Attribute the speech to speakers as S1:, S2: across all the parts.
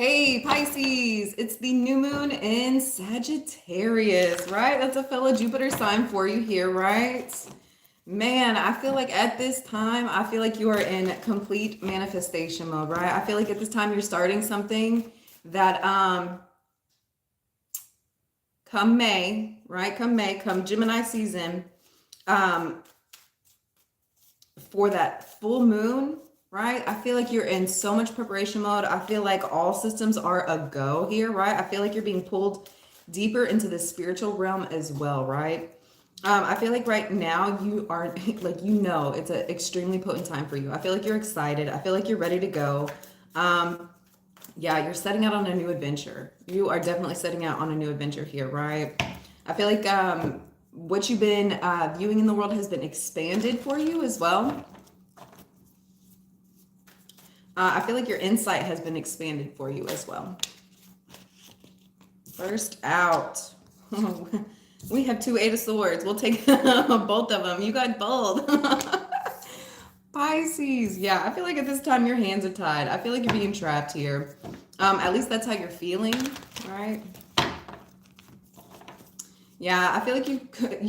S1: Hey, Pisces, it's the new moon in Sagittarius, right? That's a fellow Jupiter sign for you here, right? Man, I feel like at this time, I feel like you are in complete manifestation mode, right? I feel like at this time you're starting something that come May, right? Come May, come Gemini season, um, for that full moon, right? I feel like you're in so much preparation mode. I feel like all systems are a go here, right? I feel like you're being pulled deeper into the spiritual realm as well, right? I feel like right now you are like, it's an extremely potent time for you. I feel like you're excited. I feel like you're ready to go. Um, yeah, you're setting out on a new adventure. You are definitely setting out on a new adventure here, right? I feel like what you've been viewing in the world has been expanded for you as well. I feel like your insight has been expanded for you as well. First out. We have two Eight of Swords. We'll take both of them. You got both. Pisces. Yeah, I feel like at this time your hands are tied. I feel like you're being trapped here. At least that's how you're feeling, right? Yeah, I feel like you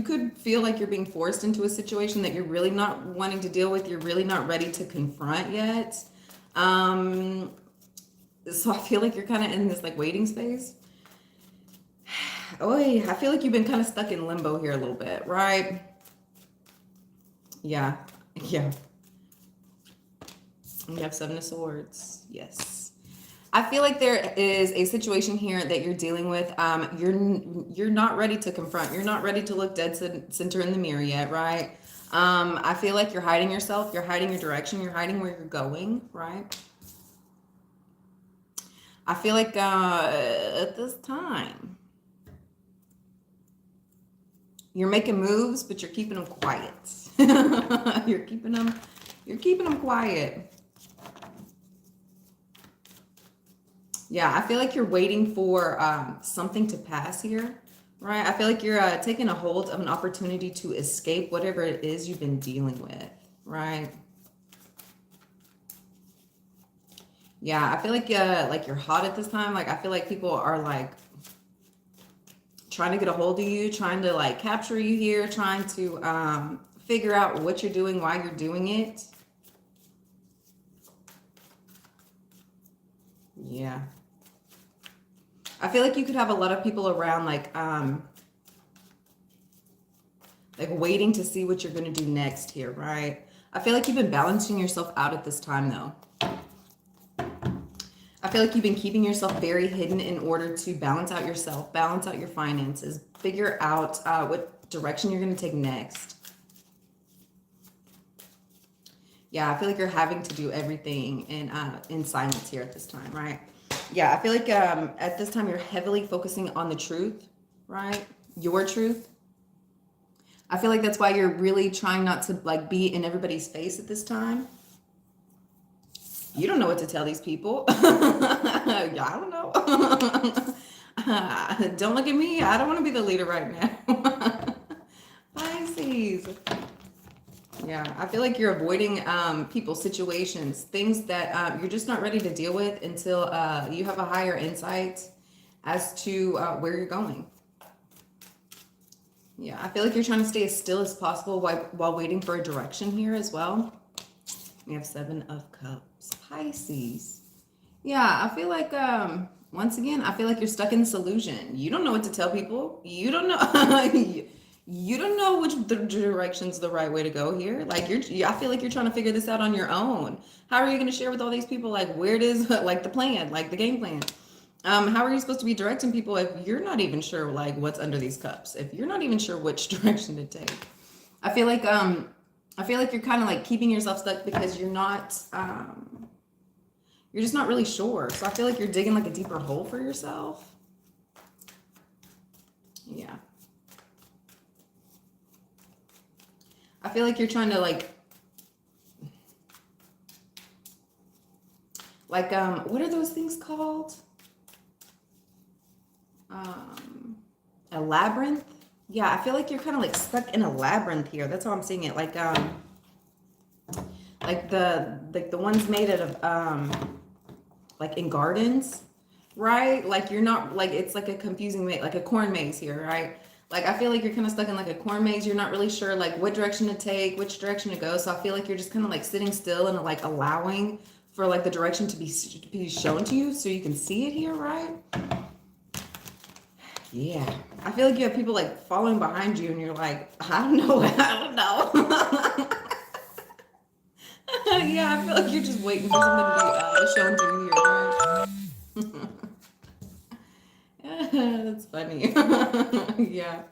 S1: could feel like you're being forced into a situation that you're really not wanting to deal with. You're really not ready to confront yet. So I feel like you're kind of in this like waiting space. Oh, I feel like you've been kind of stuck in limbo here a little bit, right? Yeah, yeah. You have Seven of Swords. Yes. I feel like there is a situation here that you're dealing with. You're not ready to confront. You're not ready to look dead center in the mirror yet, right? I feel like you're hiding yourself. You're hiding your direction. You're hiding where you're going, right? I feel like at this time you're making moves, but you're keeping them quiet. You're keeping them quiet. Yeah, I feel like you're waiting for something to pass here, right? I feel like you're taking a hold of an opportunity to escape whatever it is you've been dealing with, right? Yeah, I feel like you're hot at this time. Like I feel like people are like trying to get a hold of you, trying to like capture you here, trying to figure out what you're doing, why you're doing it. Yeah. I feel like you could have a lot of people around like waiting to see what you're going to do next here, right? I feel like you've been balancing yourself out at this time though. I feel like you've been keeping yourself very hidden in order to balance out yourself, balance out your finances, figure out what direction you're going to take next. Yeah, I feel like you're having to do everything in silence here at this time, right? Yeah, I feel like at this time you're heavily focusing on the truth, right? Your truth. I feel like that's why you're really trying not to like be in everybody's face at this time. You don't know what to tell these people. Yeah, I don't know. Don't look at me. I don't want to be the leader right now. Pisces. Yeah, I feel like you're avoiding people's situations, things that you're just not ready to deal with until you have a higher insight as to where you're going. Yeah, I feel like you're trying to stay as still as possible while waiting for a direction here as well. We have Seven of Cups. Pisces. Yeah, I feel like, once again, I feel like you're stuck in this illusion. You don't know what to tell people. You don't know. You don't know which direction's the right way to go here. Like I feel like you're trying to figure this out on your own. How are you going to share with all these people like where it is, like the plan, like the game plan? How are you supposed to be directing people if you're not even sure like what's under these cups? If you're not even sure which direction to take? I feel like you're kind of like keeping yourself stuck because you're just not really sure. So I feel like you're digging like a deeper hole for yourself. Yeah. I feel like you're trying to like what are those things called? A labyrinth. Yeah, I feel like you're kind of like stuck in a labyrinth here. That's how I'm seeing it. Like the ones made out of like in gardens. right? Like you're not like, it's like a confusing maze, like a corn maze here, right? Like I feel like you're kind of stuck in like a corn maze. You're not really sure like what direction to take, which direction to go. So I feel like you're just kind of like sitting still and like allowing for like the direction to be shown to you so you can see it here, right? Yeah. I feel like you have people like following behind you and you're like, I don't know, I don't know. Yeah, I feel like you're just waiting for something to be shown to you here, right? That's funny. Yeah.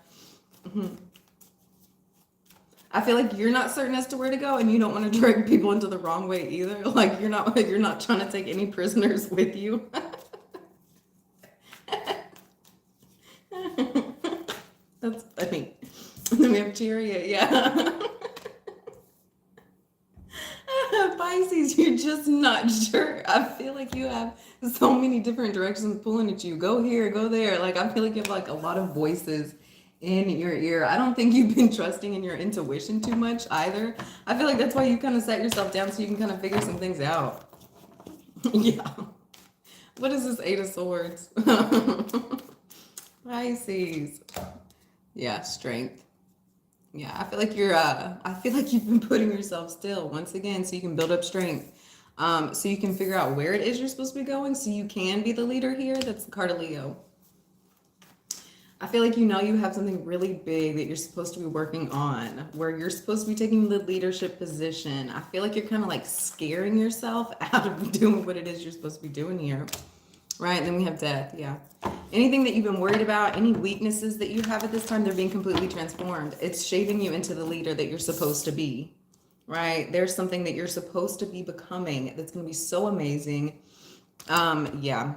S1: I feel like you're not certain as to where to go and you don't want to drag people into the wrong way either. Like you're not trying to take any prisoners with you. That's funny. And then we have Chariot, yeah. Pisces, you're just not sure. I feel like you have so many different directions pulling at you. Go here, go there. Like I feel like you have like a lot of voices in your ear. I don't think you've been trusting in your intuition too much either. I feel like that's why you kind of sat yourself down so you can kind of figure some things out. Yeah. What is this Eight of Swords? Pisces. Yeah, strength. Yeah, I feel like I feel like you've been putting yourself still once again so you can build up strength. So you can figure out where it is you're supposed to be going so you can be the leader here. That's the card of Leo. I feel like you know you have something really big that you're supposed to be working on, where you're supposed to be taking the leadership position. I feel like you're kind of like scaring yourself out of doing what it is you're supposed to be doing here. Right, and then we have death, yeah. Anything that you've been worried about, any weaknesses that you have at this time, they're being completely transformed. It's shaping you into the leader that you're supposed to be, right? There's something that you're supposed to be becoming that's going to be so amazing. Yeah.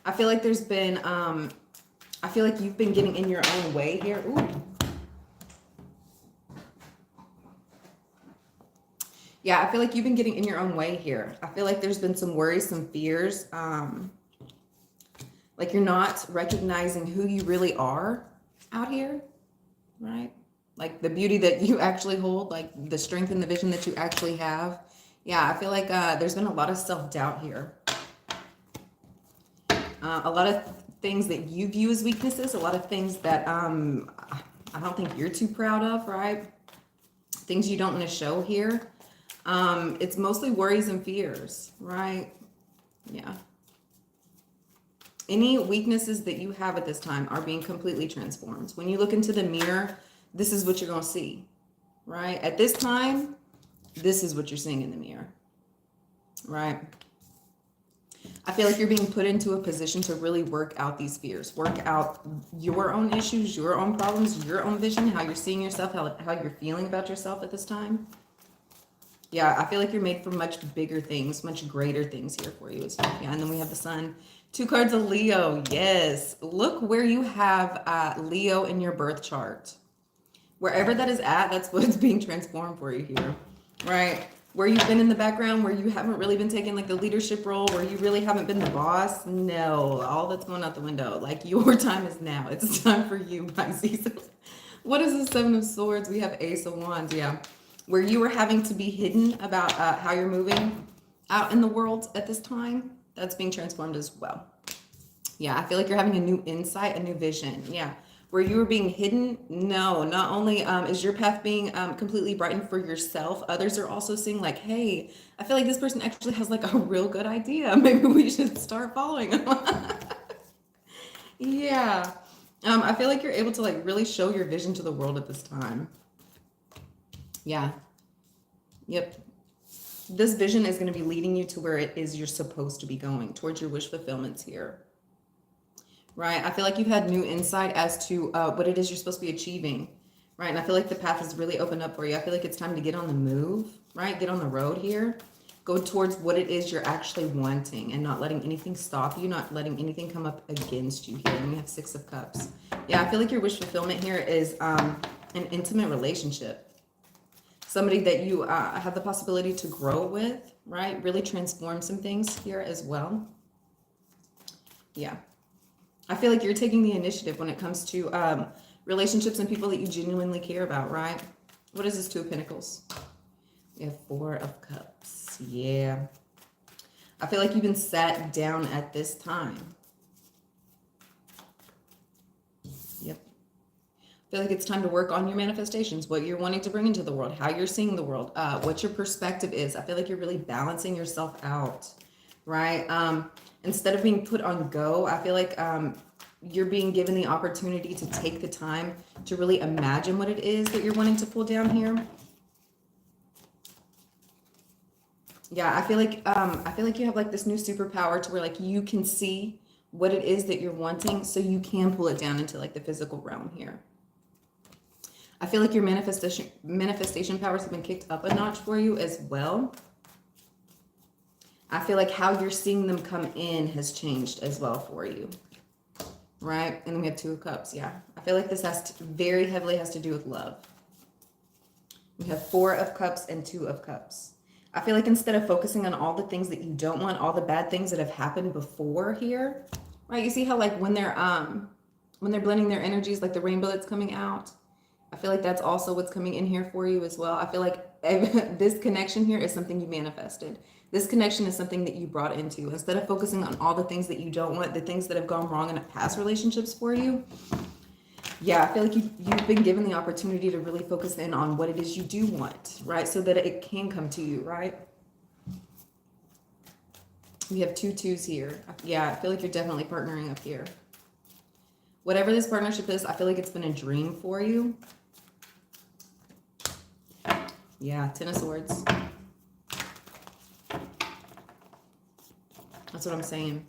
S1: I feel like there's been, I feel like you've been getting in your own way here. Ooh. Yeah, I feel like you've been getting in your own way here. I feel like there's been some worries, some fears. Like you're not recognizing who you really are out here, right? Like the beauty that you actually hold, like the strength and the vision that you actually have. Yeah, I feel like there's been a lot of self-doubt here. A lot of things that you view as weaknesses, a lot of things that I don't think you're too proud of, right? Things you don't want to show here. It's mostly worries and fears, right? Yeah. Any weaknesses that you have at this time are being completely transformed. When you look into the mirror, this is what you're going to see, right? At this time, this is what you're seeing in the mirror, right? I feel like you're being put into a position to really work out these fears, work out your own issues, your own problems, your own vision, how you're seeing yourself, how you're feeling about yourself at this time. Yeah, I feel like you're made for much bigger things, much greater things here for you. Yeah, and then we have the sun. 2 cards of Leo. Yes. Look where you have Leo in your birth chart. Wherever that is at, that's what's being transformed for you here, right? Where you've been in the background, where you haven't really been taking like the leadership role, where you really haven't been the boss. No, all that's going out the window. Like your time is now. It's time for you, Pisces. What is the 7 of Swords? We have Ace of Wands. Yeah. Where you were having to be hidden about how you're moving out in the world at this time, that's being transformed as well. Yeah, I feel like you're having a new insight, a new vision. Yeah, where you were being hidden. No, not only is your path being completely brightened for yourself, others are also seeing like, hey, I feel like this person actually has like a real good idea. Maybe we should start following them. Yeah, I feel like you're able to like really show your vision to the world at this time. Yeah. Yep. This vision is going to be leading you to where it is you're supposed to be going, towards your wish fulfillments here. Right? I feel like you've had new insight as to what it is you're supposed to be achieving. Right? And I feel like the path has really opened up for you. I feel like it's time to get on the move, right? Get on the road here. Go towards what it is you're actually wanting and not letting anything stop you, not letting anything come up against you here. And we have 6 of Cups. Yeah, I feel like your wish fulfillment here is an intimate relationship. Somebody that you have the possibility to grow with, right? Really transform some things here as well. Yeah. I feel like you're taking the initiative when it comes to relationships and people that you genuinely care about, right? What is this 2 of Pentacles? You have Four of Cups. Yeah. I feel like you've been sat down at this time. Yep. I feel like it's time to work on your manifestations, what you're wanting to bring into the world, how you're seeing the world, what your perspective is. I feel like you're really balancing yourself out, right? Instead of being put on go, I feel like you're being given the opportunity to take the time to really imagine what it is that you're wanting to pull down here. Yeah, I feel like you have like this new superpower to where like you can see what it is that you're wanting, so you can pull it down into like the physical realm here. I feel like your manifestation powers have been kicked up a notch for you as well. I feel like how you're seeing them come in has changed as well for you, right? And then we have Two of Cups. Yeah, I feel like this very heavily has to do with love. We have Four of Cups and Two of Cups. I feel like instead of focusing on all the things that you don't want, all the bad things that have happened before here, right? You see how like when they're blending their energies, like the rainbow that's coming out, I feel like that's also what's coming in here for you as well. I feel like this connection here is something you manifested. This connection is something that you brought into. Instead of focusing on all the things that you don't want, the things that have gone wrong in past relationships for you, yeah, I feel like you've been given the opportunity to really focus in on what it is you do want, right? So that it can come to you, right? We have 2 2s here. Yeah, I feel like you're definitely partnering up here. Whatever this partnership is, I feel like it's been a dream for you. Yeah, 10 of Swords. That's what I'm saying.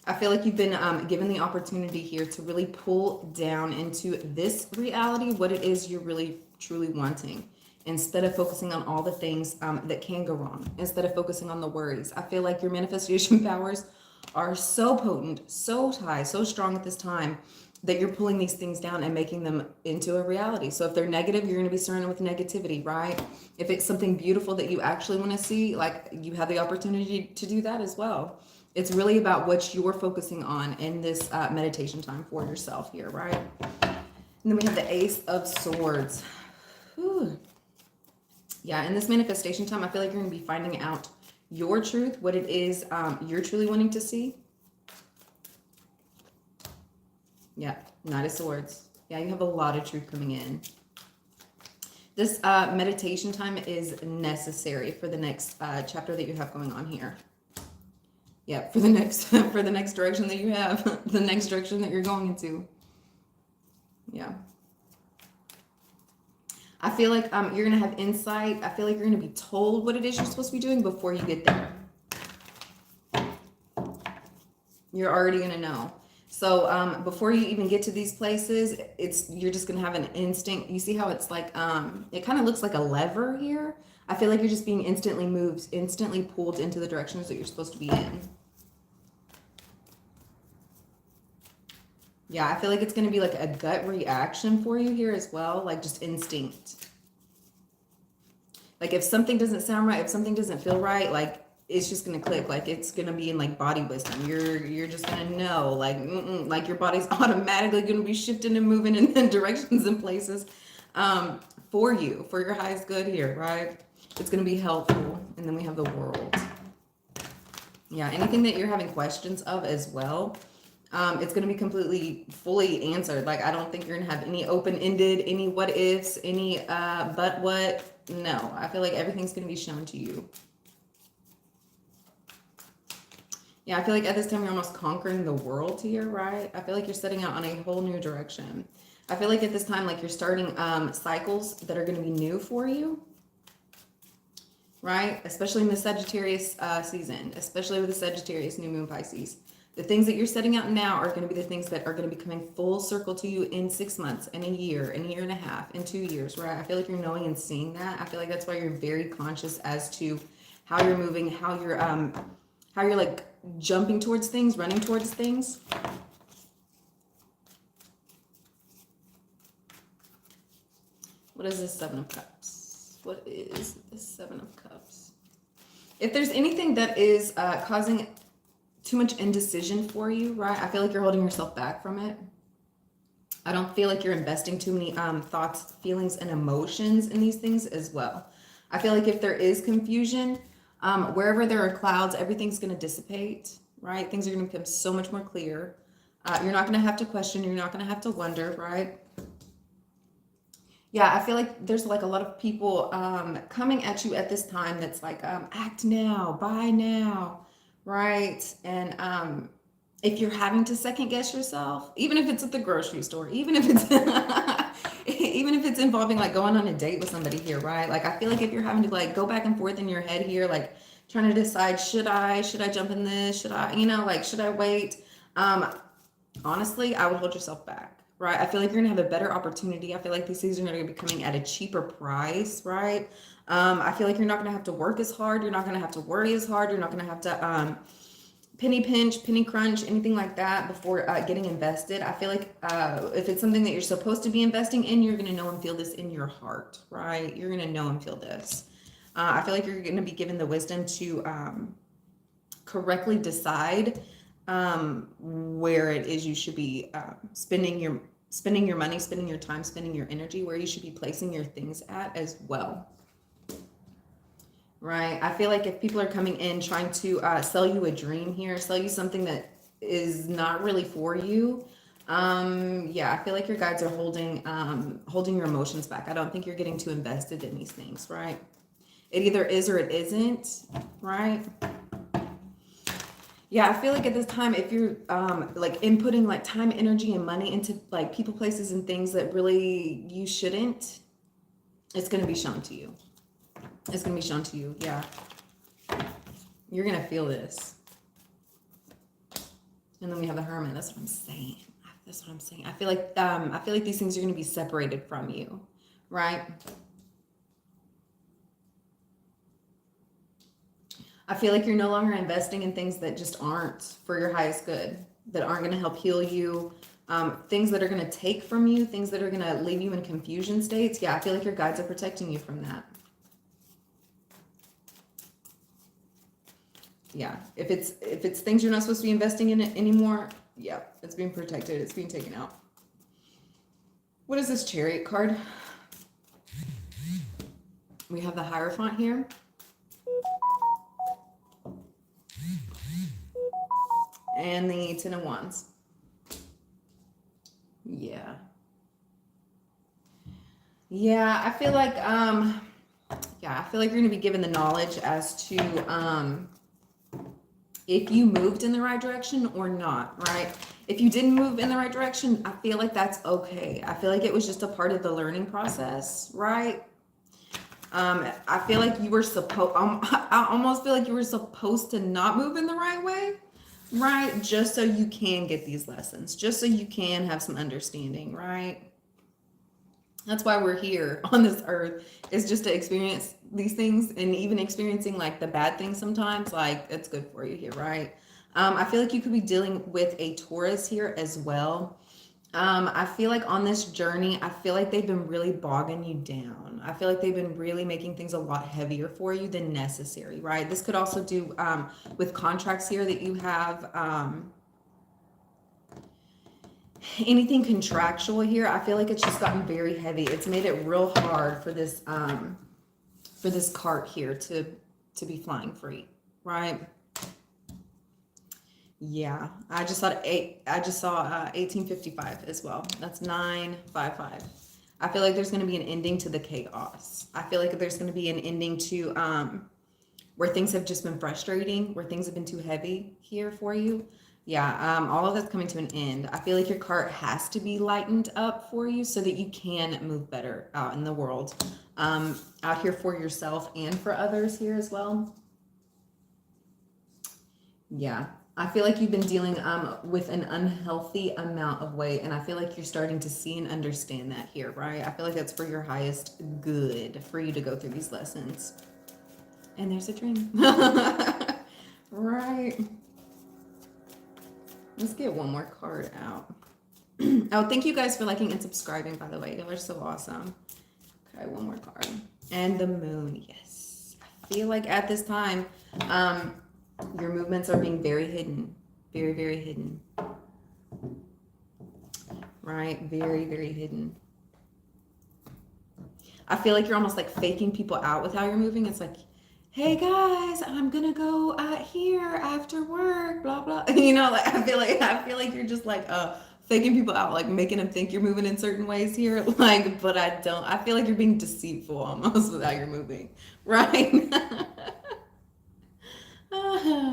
S1: I feel like you've been given the opportunity here to really pull down into this reality, what it is you're really truly wanting, instead of focusing on all the things that can go wrong, instead of focusing on the worries. I feel like your manifestation powers are so potent, so high, so strong at this time that you're pulling these things down and making them into a reality. So if they're negative, you're going to be surrounded with negativity, right? If it's something beautiful that you actually want to see, like you have the opportunity to do that as well. It's really about what you're focusing on in this meditation time for yourself here, right? And then we have the Ace of Swords. Whew. Yeah, in this manifestation time, I feel like you're going to be finding out your truth, what it is you're truly wanting to see. Yeah, Knight of Swords. Yeah, you have a lot of truth coming in. This meditation time is necessary for the next chapter that you have going on here. Yeah, for the next direction that you have, the next direction that you're going into. Yeah. I feel like you're going to have insight. I feel like you're going to be told what it is you're supposed to be doing before you get there. You're already going to know. So before you even get to these places, you're just going to have an instinct. You see how it's like, it kind of looks like a lever here. I feel like you're just being instantly moved, instantly pulled into the directions that you're supposed to be in. Yeah, I feel like it's going to be like a gut reaction for you here as well, like just instinct. Like if something doesn't sound right, if something doesn't feel right, like it's just going to click, like it's going to be in like body wisdom. You're just going to know, like like your body's automatically going to be shifting and moving in directions and places for you, for your highest good here, right? It's going to be helpful. And then we have the World. Yeah, anything that you're having questions of as well, it's going to be completely, fully answered. Like, I don't think you're going to have any open-ended, any what ifs, any but what. No, I feel like everything's going to be shown to you. Yeah, I feel like at this time you're almost conquering the world here, right? I feel like you're setting out on a whole new direction. I feel like at this time, like you're starting cycles that are going to be new for you. Right? Especially in the Sagittarius season, especially with the Sagittarius new moon Pisces. The things that you're setting out now are going to be the things that are going to be coming full circle to you in 6 months, in a year and a half, in 2 years, right? I feel like you're knowing and seeing that. I feel like that's why you're very conscious as to how you're moving, how you're like jumping towards things, running towards things. What is this Seven of Cups? What is the Seven of Cups? If there's anything that is causing too much indecision for you, right? I feel like you're holding yourself back from it. I don't feel like you're investing too many thoughts, feelings, and emotions in these things as well. I feel like if there is confusion, wherever there are clouds, everything's going to dissipate, right? Things are going to become so much more clear. You're not going to have to question. You're not going to have to wonder, right? Yeah, I feel like there's like a lot of people coming at you at this time that's like, act now, buy now, right? And if you're having to second guess yourself, even if it's at the grocery store, even if it's even if it's involving like going on a date with somebody here, right? Like I feel like if you're having to like go back and forth in your head here, like trying to decide, should I jump in this? Should I, like, should I wait? Honestly, I would hold yourself back, right? I feel like you're gonna have a better opportunity. I feel like these things are gonna be coming at a cheaper price, right? I feel like you're not gonna have to work as hard. You're not gonna have to worry as hard. You're not gonna have to penny pinch, penny crunch, anything like that before getting invested. I feel like if it's something that you're supposed to be investing in, you're going to know and feel this in your heart, right? You're going to know and feel this. I feel like you're going to be given the wisdom to correctly decide where it is you should be spending your money, spending your time, spending your energy, where you should be placing your things at as well. Right. I feel like if people are coming in trying to sell you a dream here, sell you something that is not really for you, yeah, I feel like your guides are holding your emotions back. I don't think you're getting too invested in these things, right? It either is or it isn't, right? Yeah, I feel like at this time, if you're like inputting like time, energy, and money into like people, places, and things that really you shouldn't, it's going to be shown to you. It's going to be shown to you. Yeah. You're going to feel this. And then we have the Hermit. That's what I'm saying. That's what I'm saying. I feel like these things are going to be separated from you, right? I feel like you're no longer investing in things that just aren't for your highest good, that aren't going to help heal you, things that are going to take from you, things that are going to leave you in confusion states. Yeah, I feel like your guides are protecting you from that. Yeah, if it's things you're not supposed to be investing in it anymore, yeah, it's being protected. It's being taken out. What is this Chariot card? We have the Hierophant here. And the Ten of Wands. Yeah. Yeah, I feel like yeah, I feel like you're going to be given the knowledge as to if you moved in the right direction or not, right? If you didn't move in the right direction, I feel like that's okay. I feel like it was just a part of the learning process, right? I feel like you were I almost feel like you were supposed to not move in the right way, right? Just so you can get these lessons, just so you can have some understanding, right? That's why we're here on this earth, is just to experience these things, and even experiencing like the bad things sometimes, like it's good for you here, right? I feel like you could be dealing with a Taurus here as well. I feel like on this journey, I feel like they've been really bogging you down. I feel like they've been really making things a lot heavier for you than necessary, right? This could also do with contracts here that you have. Anything contractual here, I feel like it's just gotten very heavy. It's made it real hard for this cart here to be flying free, right? Yeah, I just saw 1855 as well. That's 955. I feel like there's going to be an ending to the chaos. I feel like there's going to be an ending to where things have just been frustrating, where things have been too heavy here for you. Yeah, all of that's coming to an end. I feel like your cart has to be lightened up for you so that you can move better out in the world, out here for yourself and for others here as well. Yeah, I feel like you've been dealing with an unhealthy amount of weight, and I feel like you're starting to see and understand that here, right? I feel like that's for your highest good, for you to go through these lessons. And there's a dream. Right. Let's get one more card out. Oh, thank you guys for liking and subscribing, by the way. Y'all are so awesome. Okay, one more card. And the Moon. Yes. I feel like at this time, your movements are being very hidden. Very, very hidden. Right? Very, very hidden. I feel like you're almost like faking people out with how you're moving. It's like, hey guys, I'm gonna go out here after work, blah blah. You know, like I feel like you're just like faking people out, like making them think you're moving in certain ways here. Like, but I don't. I feel like you're being deceitful almost with how you're moving, right?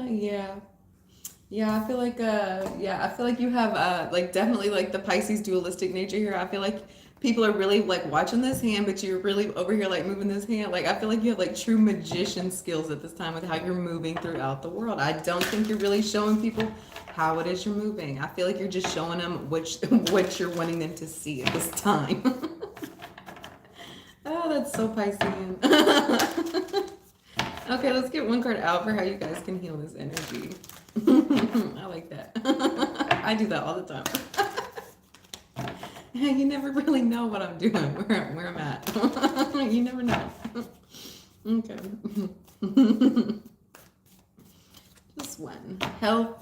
S1: Yeah. Yeah, I feel like you have like definitely like the Pisces dualistic nature here. I feel like people are really like watching this hand, but you're really over here like moving this hand. Like I feel like you have like true magician skills at this time with how you're moving throughout the world. I don't think you're really showing people how it is you're moving. I feel like you're just showing them what you're wanting them to see at this time. Oh, that's so Piscean. Okay, let's get one card out for how you guys can heal this energy. I like that. I do that all the time. You never really know what I'm doing, where I'm at. You never know. Okay. This one. Health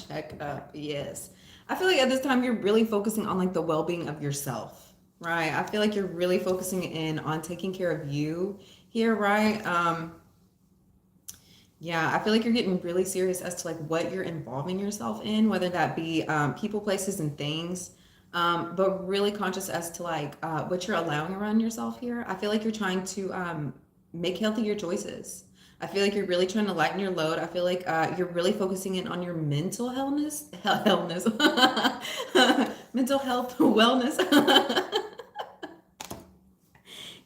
S1: checkup. Yes. I feel like at this time you're really focusing on like the well-being of yourself, right? I feel like you're really focusing in on taking care of you here, right? Yeah, I feel like you're getting really serious as to like what you're involving yourself in, whether that be people, places, and things, but really conscious as to like what you're allowing around yourself here. I feel like you're trying to make healthier choices. I feel like you're really trying to lighten your load. I feel like you're really focusing in on your mental healthness, mental health, wellness.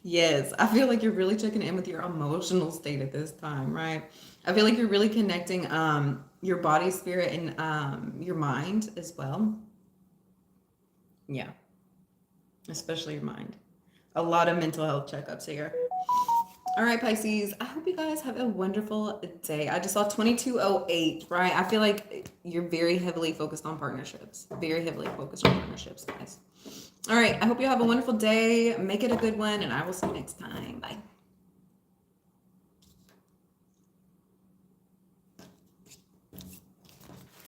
S1: Yes, I feel like you're really checking in with your emotional state at this time, right? I feel like you're really connecting your body, spirit, and your mind as well. Yeah, especially your mind. A lot of mental health checkups here. All right, Pisces, I hope you guys have a wonderful day. I just saw 2208, right? I feel like you're very heavily focused on partnerships. Very heavily focused on partnerships, guys. All right, I hope you have a wonderful day. Make it a good one, and I will see you next time. Bye.